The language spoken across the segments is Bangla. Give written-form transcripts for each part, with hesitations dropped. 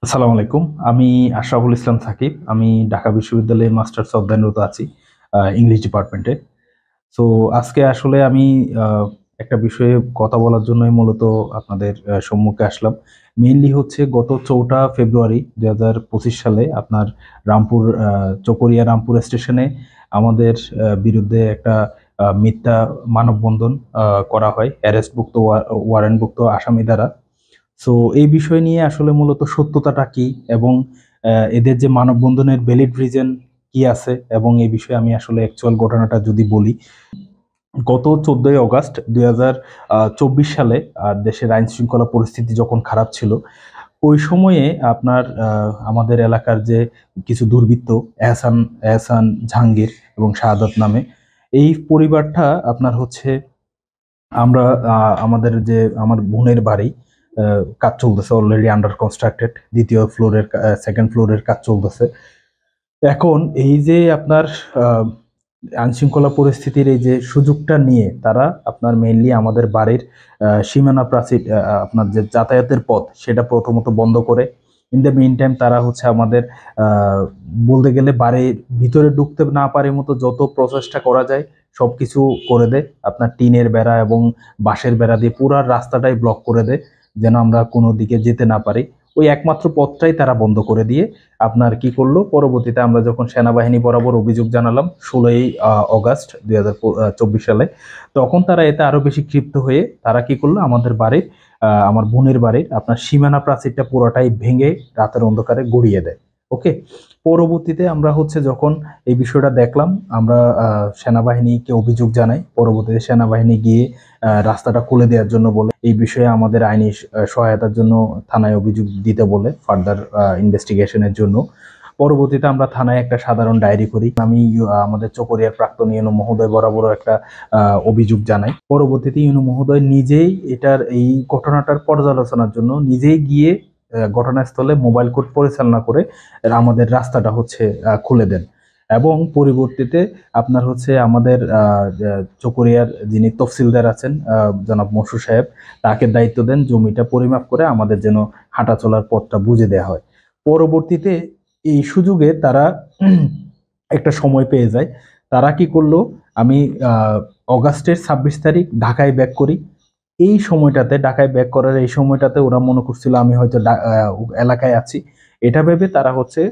আসসালামু আলাইকুম। আমি আশরাফুল ইসলাম সাকিব। আমি ঢাকা বিশ্ববিদ্যালয়ে মাস্টার্স অধ্যয়নরত আছি ইংলিশ ডিপার্টমেন্টে। সো আজকে আসলে আমি একটা বিষয়ে কথা বলার জন্যই মূলত আপনাদের সম্মুখে আসলাম। মেইনলি হচ্ছে গত 4টা ফেব্রুয়ারি 2025 সালে আপনার রামপুর চকরিয়া রামপুর স্টেশনে আমাদের বিরুদ্ধে একটা মিথ্যা মানববন্ধন করা হয় অ্যারেস্টভুক্ত ওয়ারেন্টভুক্ত আসামি দ্বারা। সো এই বিষয় নিয়ে আসলে মূলত সত্যতাটা কি এবং এদের যে মানববন্ধনের ভ্যালিড রিজন কি আছে এবং এই বিষয়ে আমি আসলে অ্যাকচুয়াল ঘটনাটা যদি বলি, গত 14ই অগাস্ট 2024 সালে দেশের আইন শৃঙ্খলা পরিস্থিতি যখন খারাপ ছিল, ওই সময়ে আপনার আমাদের এলাকার যে কিছু দুর্বৃত্ত, এহসান এহসান জাহাঙ্গীর এবং শাহাদাত নামে এই পরিবারটা আপনার হচ্ছে আমরা আমার বোনের বাড়ি কাজ চলতেছে, অলরেডি আন্ডার কনস্ট্রাক্টেড, দ্বিতীয় ফ্লোরের সেকেন্ড ফ্লোরের কাজ চলতেছে। এখন এই যে আপনার আহ, আইনশৃঙ্খলা পরিস্থিতির এই যে সুযোগটা নিয়ে তারা আপনার মেইনলি আমাদের বাড়ির সীমানা প্রাচীর, আপনার যে যাতায়াতের পথ সেটা প্রথমত বন্ধ করে। ইন দ্য মেইন টাইম তারা হচ্ছে আমাদের আহ, বলতে গেলে বাড়ির ভিতরে ঢুকতে না পারে মতো যত প্রচেষ্টা করা যায় সবকিছু করে দেয়। আপনার টিনের বেড়া এবং বাঁশের বেড়া দিয়ে পুরো রাস্তাটাই ব্লক করে দেয়, যেন আমরা কোনো দিকে যেতে না পারি। ওই একমাত্র পথটাই তারা বন্ধ করে দিয়ে আপনার কি করলো, পরবর্তীতে আমরা যখন সেনাবাহিনী বরাবর অভিযোগ জানালাম 16ই অগাস্ট 2024 সালে, তখন তারা এতে আরো বেশি ক্ষিপ্ত হয়ে তারা কি করলো, আমাদের বাড়ির আমার বোনের বাড়ির আপনার সীমানা প্রাচীরটা পুরোটাই ভেঙে রাতের অন্ধকারে গড়িয়ে দেয়। ওকে। পরবর্তীতে আমরা হচ্ছে যখন এই বিষয়টা দেখলাম, আমরা সেনাবাহিনীকে অভিযোগ জানাই। পরবর্তীতে সেনাবাহিনী গিয়ে রাস্তাটা খুলে দেওয়ার জন্য বলে, এই বিষয়ে আমাদের আইনি সহায়তার জন্য থানায় অভিযোগ দিতে বলে ফার্দার ইনভেস্টিগেশনের জন্য। পরবর্তীতে আমরা থানায় একটা সাধারণ ডায়েরি করি। আমি আমাদের চকরিয়ার প্রাক্তন ইউনো মহোদয় বরাবরও একটা অভিযোগ জানাই। পরবর্তীতে ইউনো মহোদয় নিজেই এই ঘটনাটার পর্যালোচনার জন্য নিজেই গিয়ে ঘটনাস্থলে মোবাইল কোর্ট পরিচালনা করে আমাদের রাস্তাটা হচ্ছে খুলে দেন। এবং পরবর্তীতে আপনার হচ্ছে আমাদের চকরিয়ার যিনি তফসিলদার আছেন, জনাব মশু সাহেব, তাকে দায়িত্ব দেন জমিটা পরিমাপ করে আমাদের যেন হাঁটা চলার পথটা বুঝে দেওয়া হয়। পরবর্তীতে এই সুযোগে তারা একটা সময় পেয়ে যায়। তারা কি করলো, আমি অগাস্টের 26 তারিখ ঢাকায় ব্যাক করি। এই সময়টাতে ঢাকায় ব্যাক করার এই সময়টাতে ওরা মনে করছিল আমি হয়তো এলাকায় আছি। এটা ভেবে তারা হচ্ছে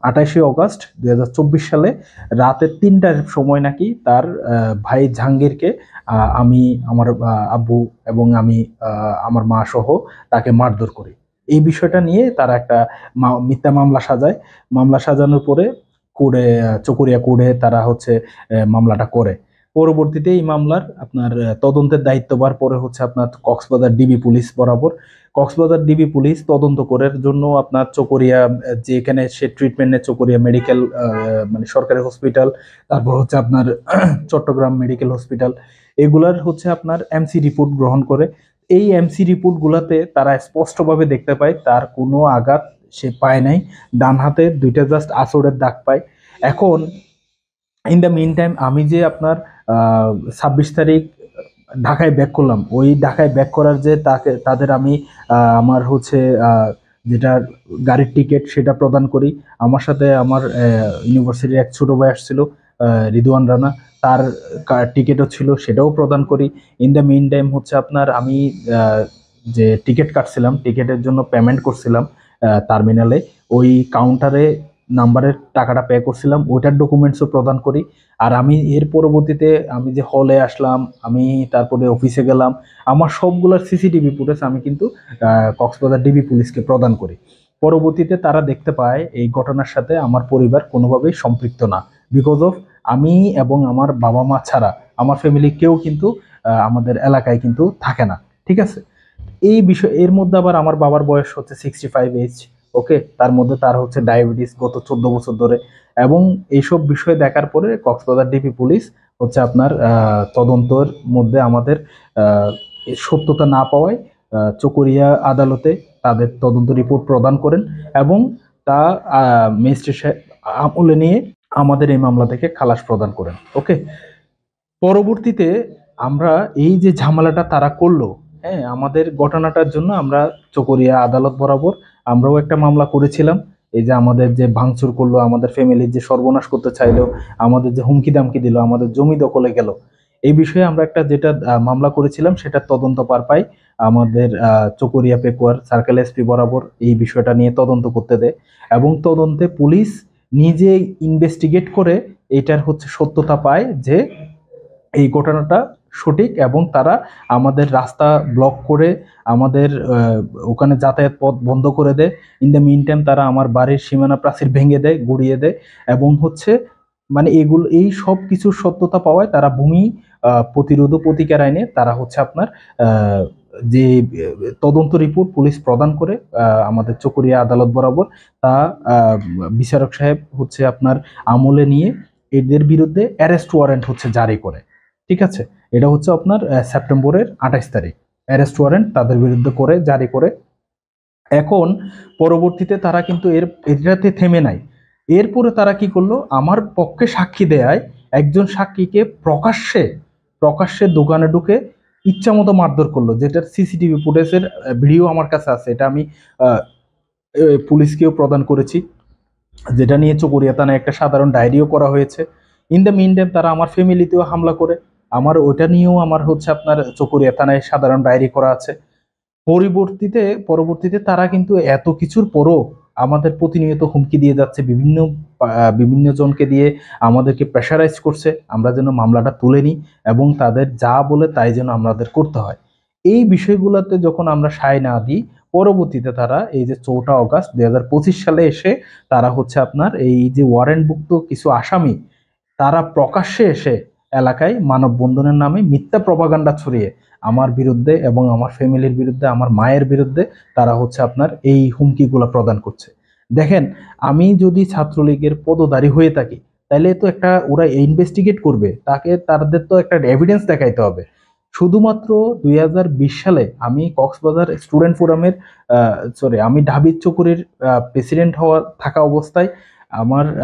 28 অগাস্ট 2024 সালে রাতে 3টার সময় নাকি তার ভাই জাহাঙ্গীরকে আমি, আমার আব্বু এবং আমি, আমার মা সহ তাকে মারধর করি। এই বিষয়টা নিয়ে তারা একটা মিথ্যা মামলা সাজায়। মামলা সাজানোর পরে কোর্টে, চকরিয়া কোর্টে তারা হচ্ছে মামলাটা করে। পরবর্তীতে এই মামলার আপনার তদন্তের দায়িত্বভার পরে হচ্ছে আপনার কক্সবাজার ডিবি পুলিশ বরাবর। কক্সবাজার ডিবি পুলিশ তদন্ত করার জন্য আপনার চকরিয়া, যেখানে সে ট্রিটমেন্ট নেয়, চকরিয়া মেডিকেল মানে সরকারি হসপিটাল, তারপর হচ্ছে আপনার চট্টগ্রাম মেডিকেল হসপিটাল, এগুলার হচ্ছে আপনার এমসি রিপোর্ট গ্রহণ করে। এই এমসি রিপোর্ট গুলাতে তারা স্পষ্টভাবে দেখতে পায় তার কোনো আঘাত সে পায় নাই। ডান হাতে দুইটা জাস্ট আঁচড়ের দাগ পায়। এখন ইন দ্য মিন টাইম আমি যে আপনার 26 তারিখ ঢাকায় ব্যাক করলাম, ওই ঢাকায় ব্যাক করার যে তাদের আমি আমার হচ্ছে যেটা গাড়ির টিকিট সেটা প্রদান করি। আমার সাথে আমার ইউনিভার্সিটির এক ছোট ভাই আসছিল, রিদওয়ান রানা, তার টিকিটও ছিল, সেটাও প্রদান করি। ইন দ্য মিন টাইম হচ্ছে আপনার আমি যে টিকিট কাটছিলাম, টিকিটের জন্য পেমেন্ট করছিলাম টার্মিনালে, ওই কাউন্টারে নাম্বারের টাকাটা পে করছিলাম, ওইটার ডকুমেন্টসও প্রদান করি। আর আমি এর পরবর্তীতে আমি যে হলে আসলাম, আমি তারপরে অফিসে গেলাম, আমার সবগুলোর সিসিটিভি ফুটেজ আমি কিন্তু কক্সবাজার ডিবি পুলিশকে প্রদান করি। পরবর্তীতে তারা দেখতে পায় এই ঘটনার সাথে আমার পরিবার কোনোভাবেই সম্পৃক্ত না। বিকজ অফ আমি এবং আমার বাবা মা ছাড়া আমার ফ্যামিলি কেউ কিন্তু আমাদের এলাকায় কিন্তু থাকে না। ঠিক আছে। এই বিষয় এর মধ্যে আবার আমার বাবার বয়স হচ্ছে 65 এজ। ওকে। তার মধ্যে তার হচ্ছে ডায়াবেটিস গত 14 বছর ধরে। এবং এইসব বিষয় দেখার পরে কক্সবাজার ডিবি পুলিশ হচ্ছে আপনার তদন্তের মধ্যে আমাদের এর সত্যতা না পাওয়ায় চকরিয়া আদালতে তাদের তদন্ত রিপোর্ট প্রদান করেন এবং তা ম্যাজিস্ট্রেট আমলে নিয়ে আমাদের এই মামলা থেকে খালাস প্রদান করেন। ওকে। পরবর্তীতে আমরা এই যে ঝামেলাটা তারা করলো, হ্যাঁ, আমাদের ঘটনাটার জন্য আমরা চকরিয়া আদালত বরাবর আমরাও একটা মামলা করেছিলাম। এই যে আমাদের যে ভাঙচুর করলো, আমাদের ফ্যামিলির যে সর্বনাশ করতে চাইলো, আমাদের যে হুমকি দামকি দিল, আমাদের জমি দখলে গেল, এই বিষয়ে আমরা একটা যেটা মামলা করেছিলাম সেটা তদন্ত পার পাই। আমাদের চকরিয়া পেকুয়ার সার্কেল এসপি বরাবর এই বিষয়টা নিয়ে তদন্ত করতে দেয়, এবং তদন্তে পুলিশ নিজে ইনভেস্টিগেট করে এটার হচ্ছে সত্যতা পায় যে এই ঘটনাটা সঠিক, এবং তারা আমাদের রাস্তা ব্লক করে আমাদের ওখানে যাতায়াত পথ বন্ধ করে দেয়। ইন দ্য মিন টাইম তারা আমার বাড়ির সীমানা প্রাচীর ভেঙে দেয়, গুড়িয়ে দেয়, এবং হচ্ছে মানে এগুলো এই সব কিছুর সত্যতা পাওয়ায় তারা ভূমি প্রতিরোধ ও প্রতিকার আইনে তারা হচ্ছে আপনার যে তদন্ত রিপোর্ট পুলিশ প্রদান করে আমাদের চকরিয়া আদালত বরাবর, তা বিচারক সাহেব হচ্ছে আপনার আমলে নিয়ে এদের বিরুদ্ধে অ্যারেস্ট ওয়ারেন্ট হচ্ছে জারি করে। ঠিক আছে, এটা হচ্ছে আপনার সেপ্টেম্বরের 28 তারিখ অ্যারেস্ট ওয়ারেন্ট তাদের বিরুদ্ধে করে জারি করে। এখন পরবর্তীতে তারা কিন্তু এটাতে থেমে নাই। এরপরে তারা কি করলো, আমার পক্ষে সাক্ষী দেয় একজন সাক্ষীকে প্রকাশ্যে প্রকাশ্যে দোকানে ঢুকে ইচ্ছা মতো মারধর করলো, যেটার সিসিটিভি ফুটেজের ভিডিও আমার কাছে আছে। এটা আমি পুলিশকেও প্রদান করেছি, যেটা নিয়ে চকরিয়া থানায় একটা সাধারণ ডায়েরিও করা হয়েছে। ইন দ্য মিন টাইম তারা আমার ফ্যামিলিতেও হামলা করে, আমার ওটা নিয়েও আমার হচ্ছে আপনার চকরিয়া থানায় সাধারণ ডায়েরি করা আছে। পরবর্তীতে তারা কিন্তু এত কিছুর পরও আমাদের প্রতিনিয়ত হুমকি দিয়ে যাচ্ছে, বিভিন্ন জনকে দিয়ে আমাদেরকে প্রেশারাইজ করছে আমরা যেন মামলাটা তুলে নিই, এবং তাদের যা বলে তাই যেন আমাদের করতে হয়। এই বিষয়গুলোতে যখন আমরা সায় না দিই, পরবর্তীতে তারা এই যে 4 আগস্ট 2025 সালে এসে তারা হচ্ছে আপনার এই যে ওয়ারেন্টভুক্ত কিছু আসামি, তারা প্রকাশ্যে এসে এলাকায় মানববন্ধনের নামে মিথ্যা প্রপাগান্ডা ছড়িয়ে আমার বিরুদ্ধে এবং আমার ফ্যামিলির বিরুদ্ধে, আমার মায়ের বিরুদ্ধে তারা হচ্ছে আপনার এই হুমকিগুলো প্রদান করছে। দেখেন, আমি যদি ছাত্রলীগের পদধারী হয়ে থাকি, তাহলে তো একটা ওরা ইনভেস্টিগেট করবে, তাদের তো একটা এভিডেন্স দেখাইতে হবে। শুধুমাত্র 2020 সালে আমি কক্সবাজার স্টুডেন্ট ফোরামের আমি ঢাবির চকুরির প্রেসিডেন্ট থাকা অবস্থায়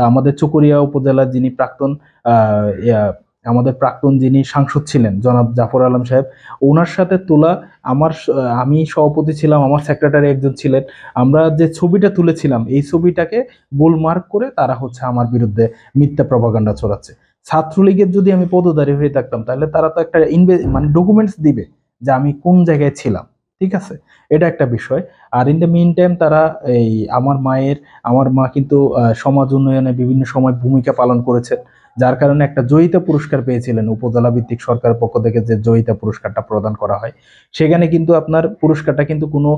আমাদের চকরিয়া উপজেলার যিনি প্রাক্তন যিনি সাংসদ ছিলেন জনাব জাফর আলম সাহেব, ওনার সাথে তোলা আমি সভাপতি ছিলাম, আমার সেক্রেটারি একজন ছিলেন, আমরা যে ছবিটা তুলেছিলাম এই ছবিটাকে গোলমার্ক করে তারা হচ্ছে আমার বিরুদ্ধে মিথ্যা প্রপাগান্ডা ছড়াচ্ছে। ছাত্রলীগের যদি আমি পদধারী হয়ে থাকতাম, তাহলে তারা তো একটা মানে ডকুমেন্টস দিবে যে আমি কোন জায়গায় ছিলাম। ঠিক আছে, এটা একটা বিষয়। আর ইন দ্য মিন টাইম তারা এই আমার মা কিন্তু সমাজ উন্নয়নে বিভিন্ন সময় ভূমিকা পালন করেছে, যার কারণে একটা জয়িতা পুরস্কার পেয়েছিলেন উপজেলা ভিত্তিক সরকারের পক্ষ থেকে, যে জয়িতা পুরস্কারটা প্রদান করা হয়। সেখানে কিন্তু আপনার পুরস্কারটা কিন্তু কোনো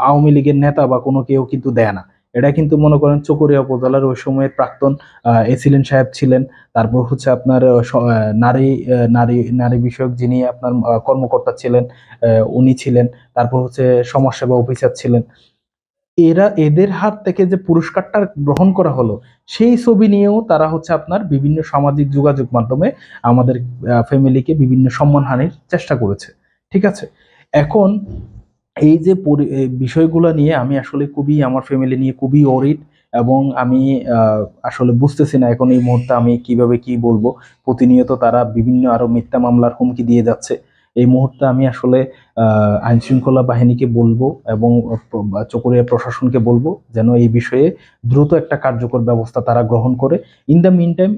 আওয়ামী লীগের নেতা বা কোনো কেউ কিন্তু দেয় না। এটা কিন্তু মনে করেন চকরিয়া উপজেলার ওই সময়ের প্রাক্তন এসিলেন সাহেব ছিলেন, তারপর হচ্ছে আপনার নারী নারী নারী বিষয়ক যিনি আপনার কর্মকর্তা ছিলেন উনি ছিলেন, তারপর হচ্ছে সমাজসেবা অফিসার ছিলেন। এদের হাত থেকে যে পুরস্কারটা গ্রহণ করা হলো, সেই ছবি নিয়েও তারা হচ্ছে আপনার বিভিন্ন সামাজিক যোগাযোগ মাধ্যমে আমাদের ফ্যামিলিকে বিভিন্ন সম্মানহানির চেষ্টা করেছে। ঠিক আছে, এখন এই যে এই বিষয়গুলো নিয়ে আমি আসলে আমার ফ্যামিলি নিয়ে খুবই অরিড, এবং আমি আসলে বুঝতেছি না এখন এই মুহূর্তে আমি কিভাবে কি বলবো। প্রতিনিয়ত তারা বিভিন্ন আরো মিথ্যা মামলার হুমকি দিয়ে যাচ্ছে। এই মুহূর্তে আমি আসলে আইন শৃঙ্খলা বাহিনীকে বলবো এবং চকরিয়া প্রশাসনকে বলবো যেন এই বিষয়ে দ্রুত একটা কার্যকর ব্যবস্থা তারা গ্রহণ করে। ইন দ্য মিন টাইম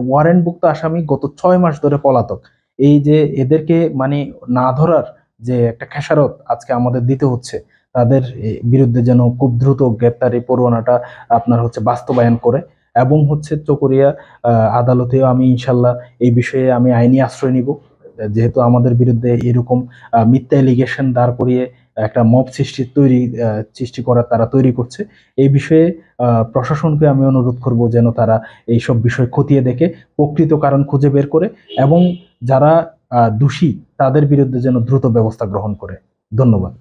ওয়ারেন্টভুক্ত আসামি গত 6 মাস ধরে পলাতক। এই যে এদেরকে মানে না ধরার যে একটা খেসারত আজকে আমাদের দিতে হচ্ছে, তাদের বিরুদ্ধে যেন খুব দ্রুত গ্রেপ্তারি পরোয়ানাটা আপনার হচ্ছে বাস্তবায়ন করে, এবং হচ্ছে চকরিয়া আদালতেও আমি ইনশাল্লাহ এই বিষয়ে আমি আইনি আশ্রয় নিব। যেহেতু আমাদের বিরুদ্ধে এরকম মিথ্যা এলিগেশন দাঁড় করিয়ে একটা মব সৃষ্টি করার তারা তৈরি করছে, এই বিষয়ে প্রশাসনকে আমি অনুরোধ করব যেন তারা এইসব বিষয় খতিয়ে দেখে প্রকৃত কারণ খুঁজে বের করে, এবং যারা দোষী তাদের বিরুদ্ধে যেন দ্রুত ব্যবস্থা গ্রহণ করে। ধন্যবাদ।